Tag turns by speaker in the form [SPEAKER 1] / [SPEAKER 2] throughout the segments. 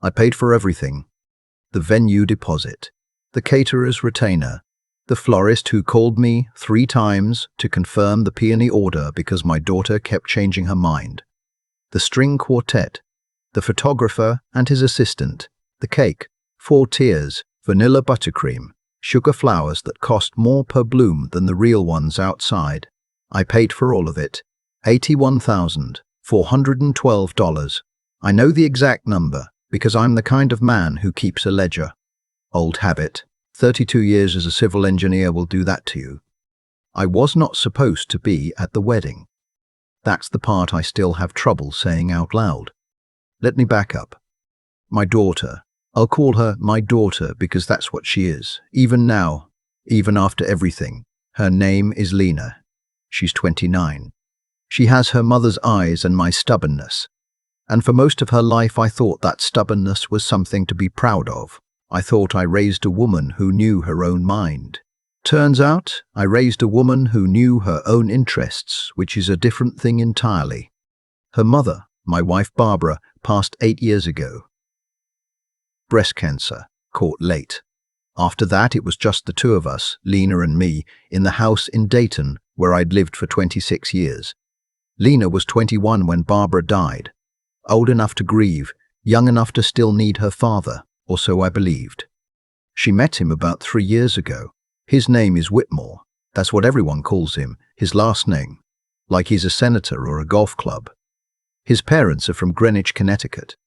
[SPEAKER 1] I paid for everything. The venue deposit, the caterer's retainer, the florist who called me 3 times to confirm the peony order because my daughter kept changing her mind, the string quartet, the photographer and his assistant, the cake, 4 tiers, vanilla buttercream, sugar flowers that cost more per bloom than the real ones outside. I paid for all of it, $81,412. I know the exact number because I'm the kind of man who keeps a ledger. Old habit. 32 years as a civil engineer will do that to you. I was not supposed to be at the wedding. That's the part I still have trouble saying out loud. Let me back up. My daughter. I'll call her my daughter because that's what she is. Even now, even after everything. Her name is Lena. She's 29. She has her mother's eyes and my stubbornness. And for most of her life I thought that stubbornness was something to be proud of. I thought I raised a woman who knew her own mind. Turns out, I raised a woman who knew her own interests, which is a different thing entirely. Her mother, my wife Barbara, passed 8 years ago. Breast cancer, caught late. After that, it was just the 2 of us, Lena and me, in the house in Dayton, where I'd lived for 26 years. Lena was 21 when Barbara died. Old enough to grieve, young enough to still need her father. Or so I believed. She met him about 3 years ago. His name is Whitmore. That's what everyone calls him, his last name, like he's a senator or a golf club. His parents are from Greenwich, Connecticut.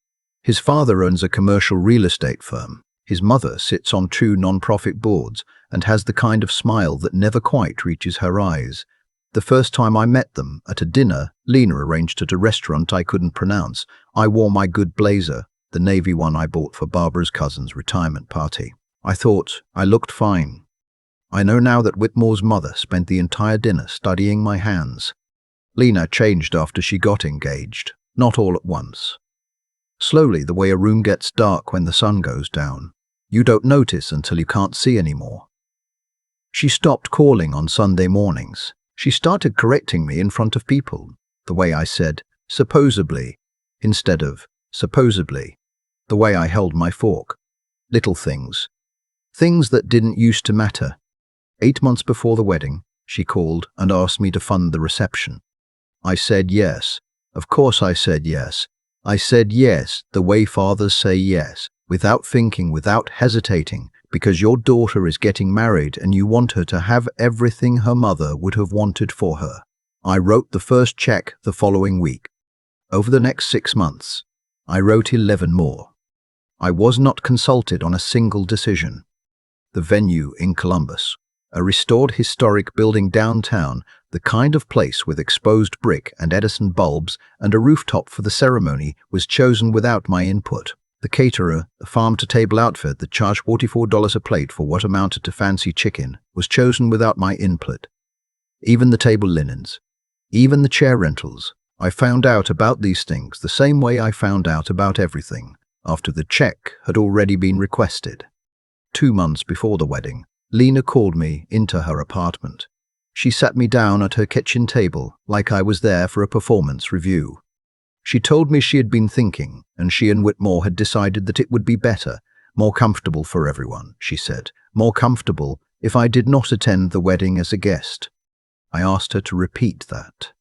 [SPEAKER 1] His father owns a commercial real estate firm. His mother sits on 2 non-profit boards and has the kind of smile that never quite reaches her eyes. The first time I met them, at a dinner Lena arranged at a restaurant I couldn't pronounce, I wore my good blazer, the navy one I bought for Barbara's cousin's retirement party. I thought I looked fine. I know now that Whitmore's mother spent the entire dinner studying my hands. Lena changed after she got engaged, not all at once. Slowly, the way a room gets dark when the sun goes down. You don't notice until you can't see anymore. She stopped calling on Sunday mornings. She started correcting me in front of people, the way I said, supposedly, instead of supposedly, the way I held my fork. Little things. Things that didn't used to matter. 8 months before the wedding, she called and asked me to fund the reception. I said yes. Of course I said yes. I said yes, the way fathers say yes, without thinking, without hesitating, because your daughter is getting married and you want her to have everything her mother would have wanted for her. I wrote the first check the following week. Over the next 6 months, I wrote 11 more. I was not consulted on a single decision. The venue in Columbus, a restored historic building downtown, the kind of place with exposed brick and Edison bulbs and a rooftop for the ceremony, was chosen without my input. The caterer, a farm-to-table outfit that charged $44 a plate for what amounted to fancy chicken, was chosen without my input. Even the table linens, even the chair rentals. I found out about these things the same way I found out about everything, after the check had already been requested. 2 months before the wedding, Lena called me into her apartment. She sat me down at her kitchen table like I was there for a performance review. She told me she had been thinking, and she and Whitmore had decided that it would be better, more comfortable for everyone, she said, more comfortable if I did not attend the wedding as a guest. I asked her to repeat that.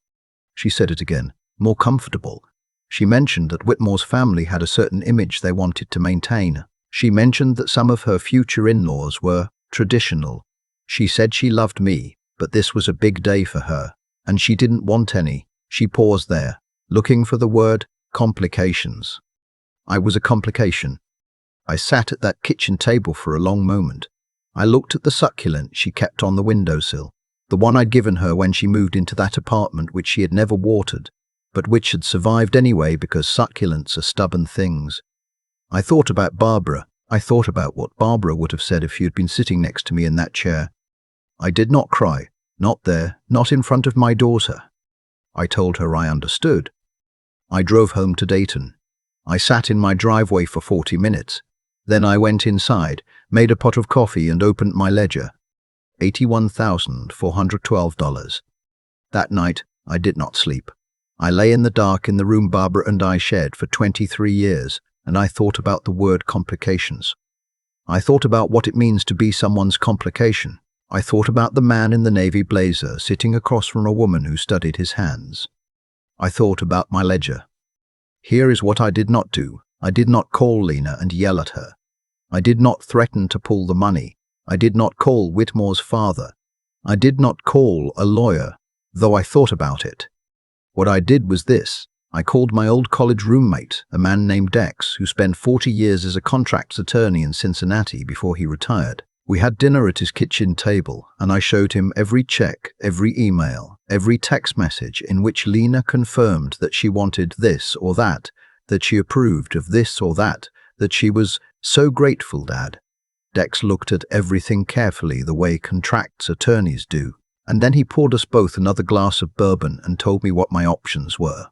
[SPEAKER 1] She said it again, more comfortable. She mentioned that Whitmore's family had a certain image they wanted to maintain. She mentioned that some of her future in-laws were traditional. She said she loved me, but this was a big day for her, and she didn't want any. She paused there, looking for the word complications. I was a complication. I sat at that kitchen table for a long moment. I looked at the succulent she kept on the windowsill, the one I'd given her when she moved into that apartment which she had never watered, but which had survived anyway because succulents are stubborn things. I thought about Barbara. I thought about what Barbara would have said if you'd been sitting next to me in that chair. I did not cry, not there, not in front of my daughter. I told her I understood. I drove home to Dayton. I sat in my driveway for 40 minutes. Then I went inside, made a pot of coffee and opened my ledger. $81,412. That night, I did not sleep. I lay in the dark in the room Barbara and I shared for 23 years, and I thought about the word complications. I thought about what it means to be someone's complication. I thought about the man in the navy blazer sitting across from a woman who studied his hands. I thought about my ledger. Here is what I did not do. I did not call Lena and yell at her. I did not threaten to pull the money. I did not call Whitmore's father. I did not call a lawyer, though I thought about it. What I did was this. I called my old college roommate, a man named Dex, who spent 40 years as a contracts attorney in Cincinnati before he retired. We had dinner at his kitchen table, and I showed him every check, every email, every text message in which Lena confirmed that she wanted this or that she approved of this or that she was so grateful, Dad. Dex looked at everything carefully the way contracts attorneys do, and then he poured us both another glass of bourbon and told me what my options were.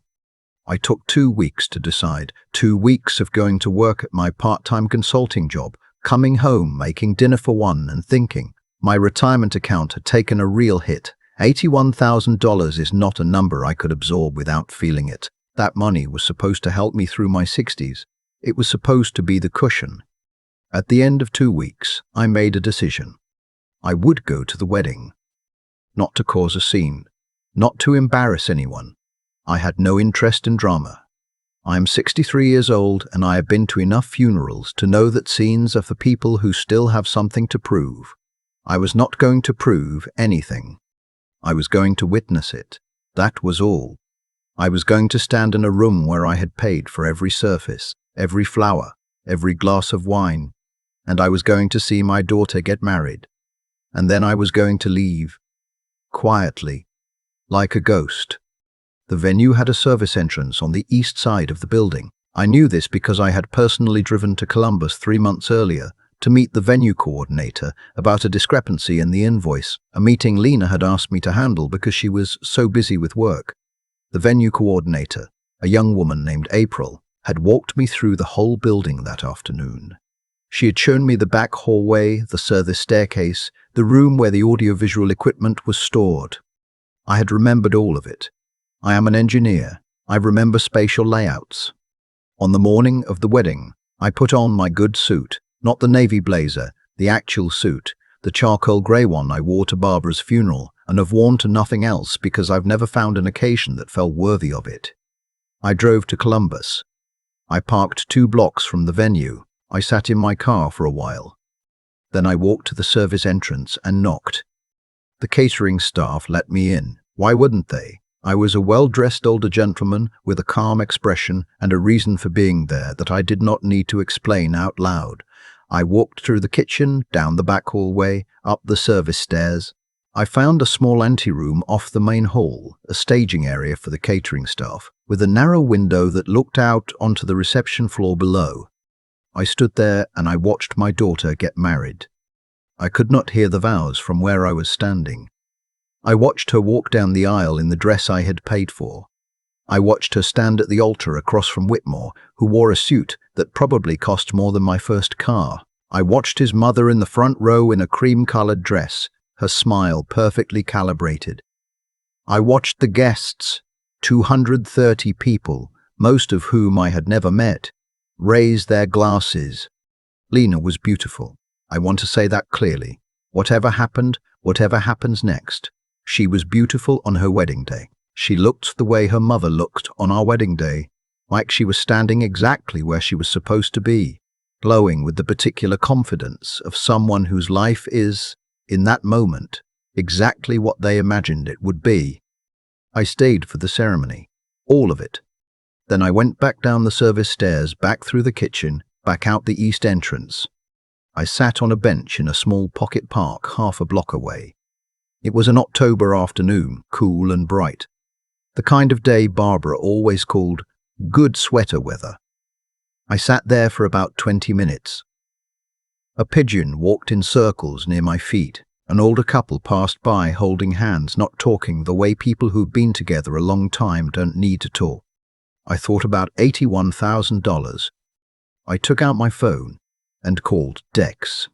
[SPEAKER 1] I took 2 weeks to decide, 2 weeks of going to work at my part-time consulting job, coming home, making dinner for one, and thinking. My retirement account had taken a real hit. $81,000 is not a number I could absorb without feeling it. That money was supposed to help me through my 60s. It was supposed to be the cushion. At the end of 2 weeks, I made a decision. I would go to the wedding. Not to cause a scene, not to embarrass anyone. I had no interest in drama. I am 63 years old, and I have been to enough funerals to know that scenes are for people who still have something to prove. I was not going to prove anything. I was going to witness it. That was all. I was going to stand in a room where I had paid for every surface, every flower, every glass of wine, and I was going to see my daughter get married. And then I was going to leave, quietly, like a ghost. The venue had a service entrance on the east side of the building. I knew this because I had personally driven to Columbus 3 months earlier to meet the venue coordinator about a discrepancy in the invoice, a meeting Lena had asked me to handle because she was so busy with work. The venue coordinator, a young woman named April, had walked me through the whole building that afternoon. She had shown me the back hallway, the service staircase, the room where the audiovisual equipment was stored. I had remembered all of it. I am an engineer. I remember spatial layouts. On the morning of the wedding, I put on my good suit, not the navy blazer, the actual suit, the charcoal grey one I wore to Barbara's funeral and have worn to nothing else because I've never found an occasion that felt worthy of it. I drove to Columbus. I parked 2 blocks from the venue. I sat in my car for a while. Then I walked to the service entrance and knocked. The catering staff let me in. Why wouldn't they? I was a well-dressed older gentleman with a calm expression and a reason for being there that I did not need to explain out loud. I walked through the kitchen, down the back hallway, up the service stairs. I found a small anteroom off the main hall, a staging area for the catering staff, with a narrow window that looked out onto the reception floor below. I stood there and I watched my daughter get married. I could not hear the vows from where I was standing. I watched her walk down the aisle in the dress I had paid for. I watched her stand at the altar across from Whitmore, who wore a suit that probably cost more than my first car. I watched his mother in the front row in a cream-colored dress, her smile perfectly calibrated. I watched the guests, 230 people, most of whom I had never met, raise their glasses. Lena was beautiful. I want to say that clearly. Whatever happened, whatever happens next, she was beautiful on her wedding day. She looked the way her mother looked on our wedding day, like she was standing exactly where she was supposed to be, glowing with the particular confidence of someone whose life is, in that moment, exactly what they imagined it would be. I stayed for the ceremony, all of it. Then I went back down the service stairs, back through the kitchen, back out the east entrance. I sat on a bench in a small pocket park half a block away. It was an October afternoon, cool and bright. The kind of day Barbara always called good sweater weather. I sat there for about 20 minutes. A pigeon walked in circles near my feet. An older couple passed by holding hands, not talking the way people who've been together a long time don't need to talk. I thought about $81,000. I took out my phone and called Dex.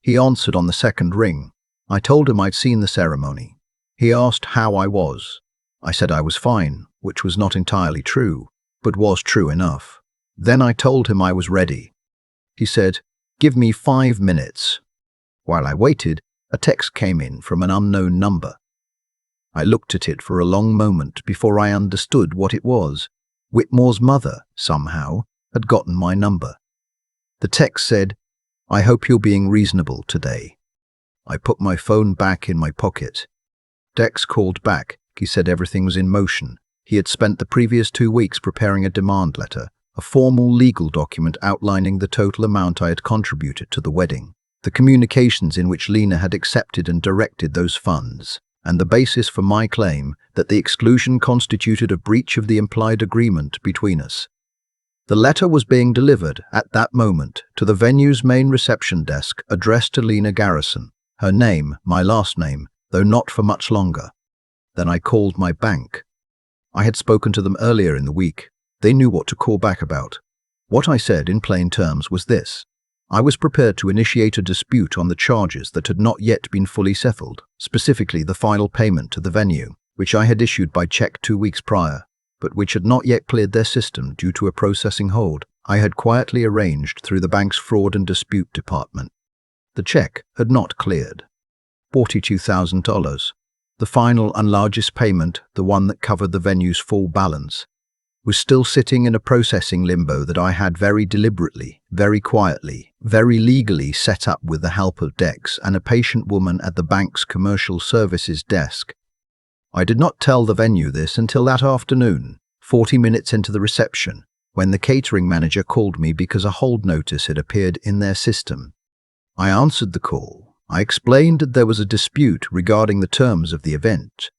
[SPEAKER 1] He answered on the second ring. I told him I'd seen the ceremony. He asked how I was. I said I was fine, which was not entirely true, but was true enough. Then I told him I was ready. He said, "Give me 5 minutes." While I waited, a text came in from an unknown number. I looked at it for a long moment before I understood what it was. Whitmore's mother, somehow, had gotten my number. The text said, "I hope you're being reasonable today." I put my phone back in my pocket. Dex called back. He said everything was in motion. He had spent the previous 2 weeks preparing a demand letter, a formal legal document outlining the total amount I had contributed to the wedding, the communications in which Lena had accepted and directed those funds, and the basis for my claim that the exclusion constituted a breach of the implied agreement between us. The letter was being delivered, at that moment, to the venue's main reception desk addressed to Lena Garrison, her name, my last name, though not for much longer. Then I called my bank. I had spoken to them earlier in the week. They knew what to call back about. What I said in plain terms was this: I was prepared to initiate a dispute on the charges that had not yet been fully settled, specifically the final payment to the venue, which I had issued by check 2 weeks prior, but which had not yet cleared their system due to a processing hold I had quietly arranged through the bank's fraud and dispute department. The check had not cleared. $42,000, the final and largest payment, the one that covered the venue's full balance, was still sitting in a processing limbo that I had very deliberately, very quietly, very legally set up with the help of Dex and a patient woman at the bank's commercial services desk. I did not tell the venue this until that afternoon, 40 minutes into the reception, when the catering manager called me because a hold notice had appeared in their system. I answered the call. I explained that there was a dispute regarding the terms of the event.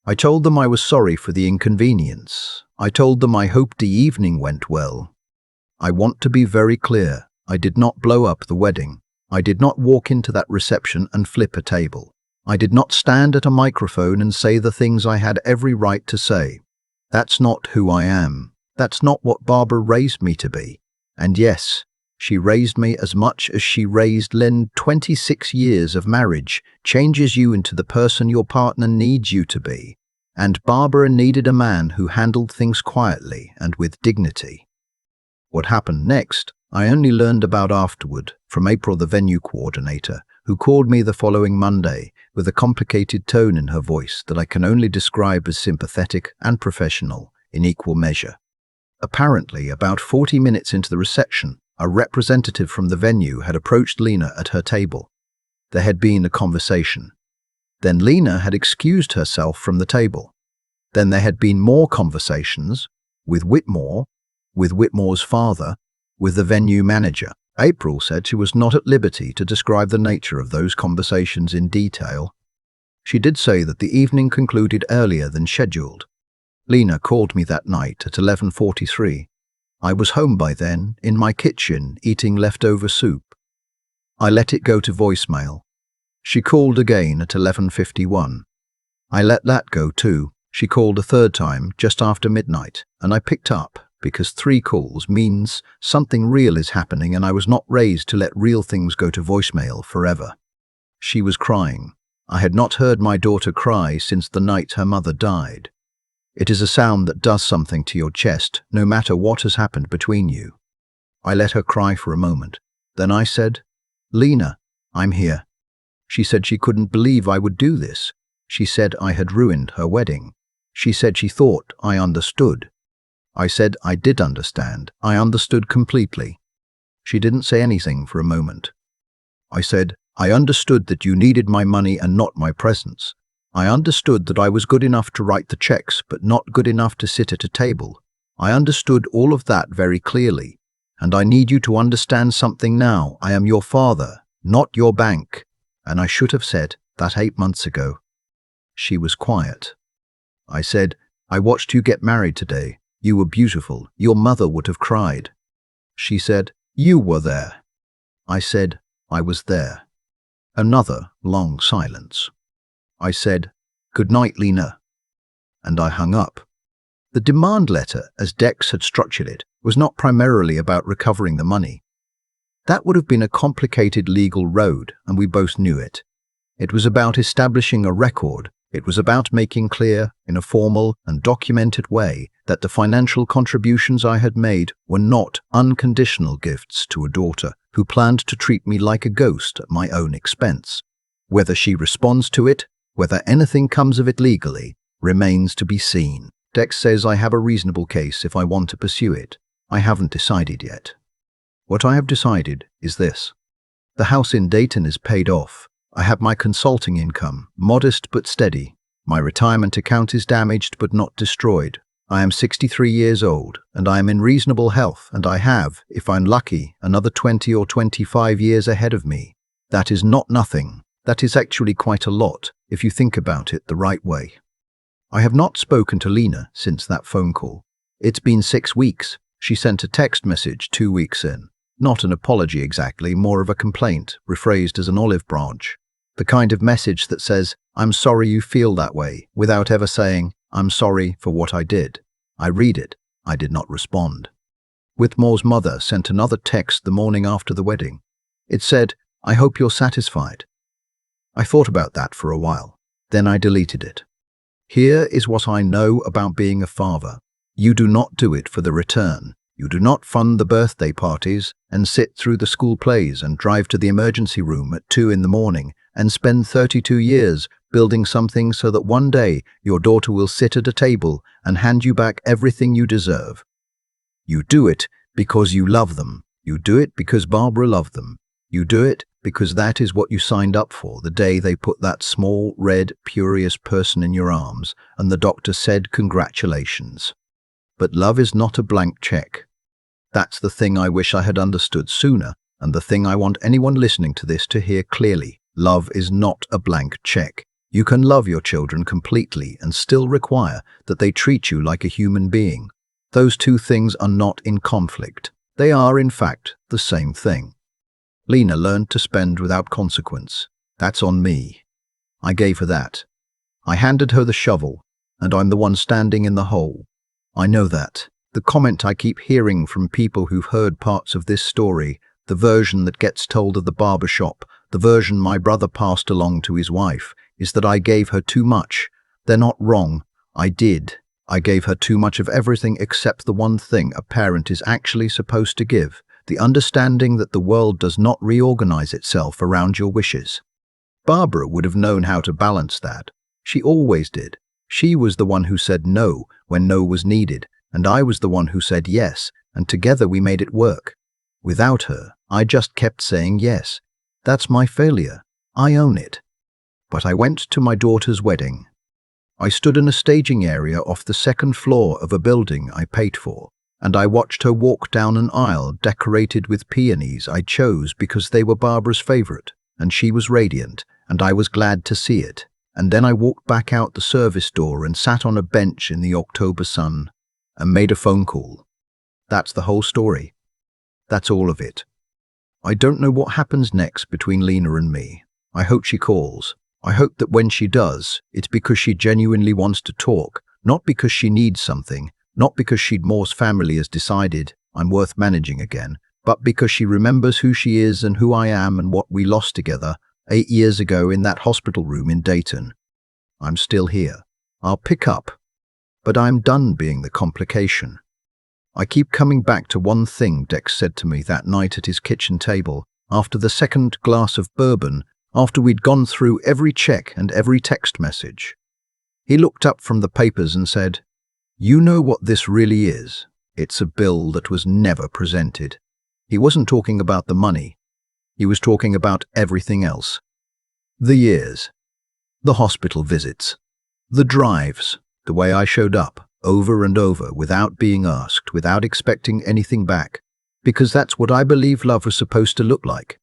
[SPEAKER 1] I told them I was sorry for the inconvenience. I told them I hoped the evening went well. I want to be very clear. I did not blow up the wedding. I did not walk into that reception and flip a table. I did not stand at a microphone and say the things I had every right to say. That's not who I am. That's not what Barbara raised me to be. And yes, she raised me as much as she raised Len. 26 years of marriage changes you into the person your partner needs you to be. And Barbara needed a man who handled things quietly and with dignity. What happened next, I only learned about afterward from April, the venue coordinator, who called me the following Monday with a complicated tone in her voice that I can only describe as sympathetic and professional in equal measure. Apparently, about 40 minutes into the reception, a representative from the venue had approached Lena at her table. There had been a conversation. Then Lena had excused herself from the table. Then there had been more conversations with Whitmore, with Whitmore's father, with the venue manager. April said she was not at liberty to describe the nature of those conversations in detail. She did say that the evening concluded earlier than scheduled. Lena called me that night at 11:43. I was home by then, in my kitchen, eating leftover soup. I let it go to voicemail. She called again at 11:51. I let that go too. She called a third time just after midnight, and I picked up, because 3 calls means something real is happening and I was not raised to let real things go to voicemail forever. She was crying. I had not heard my daughter cry since the night her mother died. It is a sound that does something to your chest, no matter what has happened between you. I let her cry for a moment. Then I said, "Lena, I'm here." She said she couldn't believe I would do this. She said I had ruined her wedding. She said she thought I understood. I said I did understand. I understood completely. She didn't say anything for a moment. I said, I understood that you needed my money and not my presence. I understood that I was good enough to write the checks, but not good enough to sit at a table. I understood all of that very clearly. And I need you to understand something now. I am your father, not your bank. And I should have said that 8 months ago. She was quiet. I said, I watched you get married today. You were beautiful. Your mother would have cried. She said, you were there. I said, I was there. Another long silence. I said, good night, Lena. And I hung up. The demand letter, as Dex had structured it, was not primarily about recovering the money. That would have been a complicated legal road, and we both knew it. It was about establishing a record. It was about making clear, in a formal and documented way, that the financial contributions I had made were not unconditional gifts to a daughter who planned to treat me like a ghost at my own expense. Whether she responds to it, whether anything comes of it legally, remains to be seen. Dex says I have a reasonable case if I want to pursue it. I haven't decided yet. What I have decided is this. The house in Dayton is paid off. I have my consulting income, modest but steady. My retirement account is damaged but not destroyed. I am 63 years old, and I am in reasonable health, and I have, if I'm lucky, another 20 or 25 years ahead of me. That is not nothing. That is actually quite a lot, if you think about it the right way. I have not spoken to Lena since that phone call. It's been 6 weeks. She sent a text message 2 weeks in. Not an apology exactly, more of a complaint, rephrased as an olive branch. The kind of message that says, "I'm sorry you feel that way," without ever saying, "I'm sorry for what I did." I read it. I did not respond. Whitmore's mother sent another text the morning after the wedding. It said, "I hope you're satisfied." I thought about that for a while. Then I deleted it. Here is what I know about being a father. You do not do it for the return. You do not fund the birthday parties and sit through the school plays and drive to the emergency room at 2 in the morning and spend 32 years building something so that one day your daughter will sit at a table and hand you back everything you deserve. You do it because you love them. You do it because Barbara loved them. You do it because that is what you signed up for the day they put that small, red, curious person in your arms and the doctor said congratulations. But love is not a blank check. That's the thing I wish I had understood sooner, and the thing I want anyone listening to this to hear clearly. Love is not a blank check. You can love your children completely and still require that they treat you like a human being. Those two things are not in conflict. They are, in fact, the same thing. Lena learned to spend without consequence. That's on me. I gave her that. I handed her the shovel, and I'm the one standing in the hole. I know that. The comment I keep hearing from people who've heard parts of this story, the version that gets told at the barbershop, the version my brother passed along to his wife, is that I gave her too much. They're not wrong. I did. I gave her too much of everything except the one thing a parent is actually supposed to give, the understanding that the world does not reorganize itself around your wishes. Barbara would have known how to balance that. She always did. She was the one who said no when no was needed, and I was the one who said yes, and together we made it work. Without her, I just kept saying yes. That's my failure. I own it. But I went to my daughter's wedding. I stood in a staging area off the second floor of a building I paid for, and I watched her walk down an aisle decorated with peonies I chose because they were Barbara's favorite, and she was radiant, and I was glad to see it. And then I walked back out the service door and sat on a bench in the October sun and made a phone call. That's the whole story. That's all of it. I don't know what happens next between Lena and me. I hope she calls. I hope that when she does, it's because she genuinely wants to talk, not because she needs something, not because Sheedmore's family has decided I'm worth managing again, but because she remembers who she is and who I am and what we lost together 8 years ago in that hospital room in Dayton. I'm still here. I'll pick up. But I'm done being the complication. I keep coming back to one thing Dex said to me that night at his kitchen table, after the second glass of bourbon, after we'd gone through every check and every text message. He looked up from the papers and said, "You know what this really is? It's a bill that was never presented." He wasn't talking about the money. He was talking about everything else. The years. The hospital visits. The drives. The way I showed up, over and over, without being asked, without expecting anything back, because that's what I believe love was supposed to look like.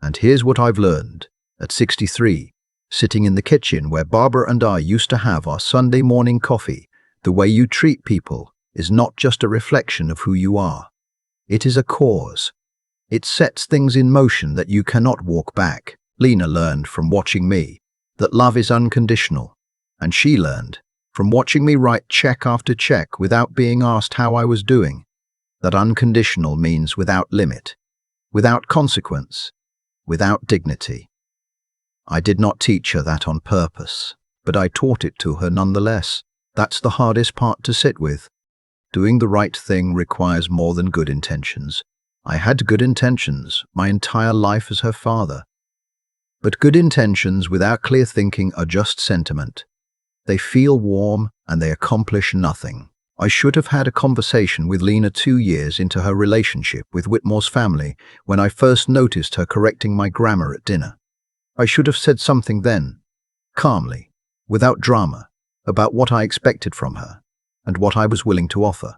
[SPEAKER 1] And here's what I've learned, at 63, sitting in the kitchen where Barbara and I used to have our Sunday morning coffee, the way you treat people is not just a reflection of who you are. It is a cause. It sets things in motion that you cannot walk back. Lena learned from watching me that love is unconditional, and she learned from watching me write check after check without being asked how I was doing, that unconditional means without limit, without consequence, without dignity. I did not teach her that on purpose, but I taught it to her nonetheless. That's the hardest part to sit with. Doing the right thing requires more than good intentions. I had good intentions my entire life as her father. But good intentions without clear thinking are just sentiment. They feel warm and they accomplish nothing. I should have had a conversation with Lena 2 years into her relationship with Whitmore's family when I first noticed her correcting my grammar at dinner. I should have said something then, calmly, without drama, about what I expected from her and what I was willing to offer.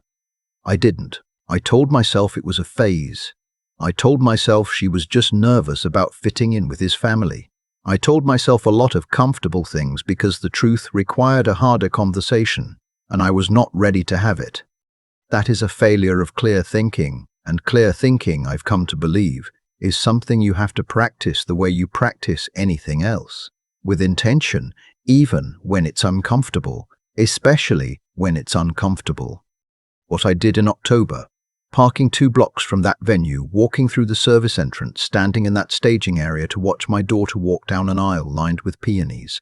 [SPEAKER 1] I didn't. I told myself it was a phase. I told myself she was just nervous about fitting in with his family. I told myself a lot of comfortable things because the truth required a harder conversation, and I was not ready to have it. That is a failure of clear thinking, and clear thinking, I've come to believe, is something you have to practice the way you practice anything else, with intention, even when it's uncomfortable, especially when it's uncomfortable. What I did in October, parking 2 blocks from that venue, walking through the service entrance, standing in that staging area to watch my daughter walk down an aisle lined with peonies,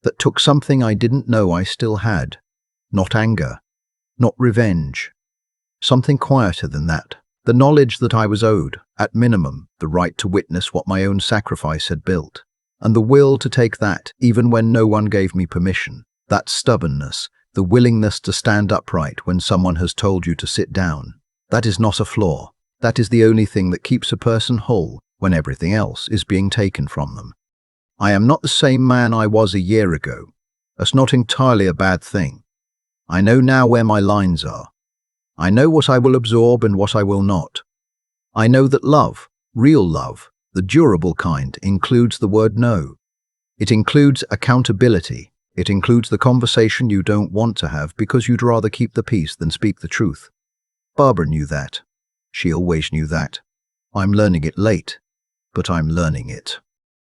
[SPEAKER 1] that took something I didn't know I still had. Not anger, not revenge. Something quieter than that. The knowledge that I was owed, at minimum, the right to witness what my own sacrifice had built. And the will to take that, even when no one gave me permission. That stubbornness, the willingness to stand upright when someone has told you to sit down. That is not a flaw. That is the only thing that keeps a person whole when everything else is being taken from them. I am not the same man I was a year ago. That's not entirely a bad thing. I know now where my lines are. I know what I will absorb and what I will not. I know that love, real love, the durable kind, includes the word no. It includes accountability. It includes the conversation you don't want to have because you'd rather keep the peace than speak the truth. Barbara knew that. She always knew that. I'm learning it late, but I'm learning it.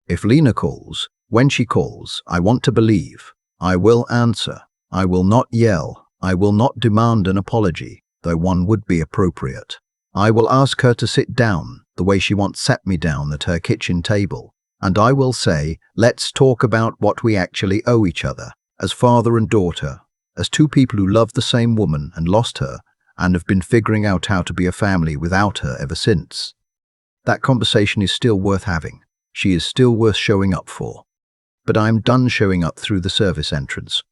[SPEAKER 1] If Lena calls, when she calls, I want to believe. I will answer. I will not yell. I will not demand an apology, though one would be appropriate. I will ask her to sit down, the way she once sat me down at her kitchen table, and I will say, let's talk about what we actually owe each other, as father and daughter, as 2 people who loved the same woman and lost her, and have been figuring out how to be a family without her ever since. That conversation is still worth having. She is still worth showing up for. But I'm done showing up through the service entrance.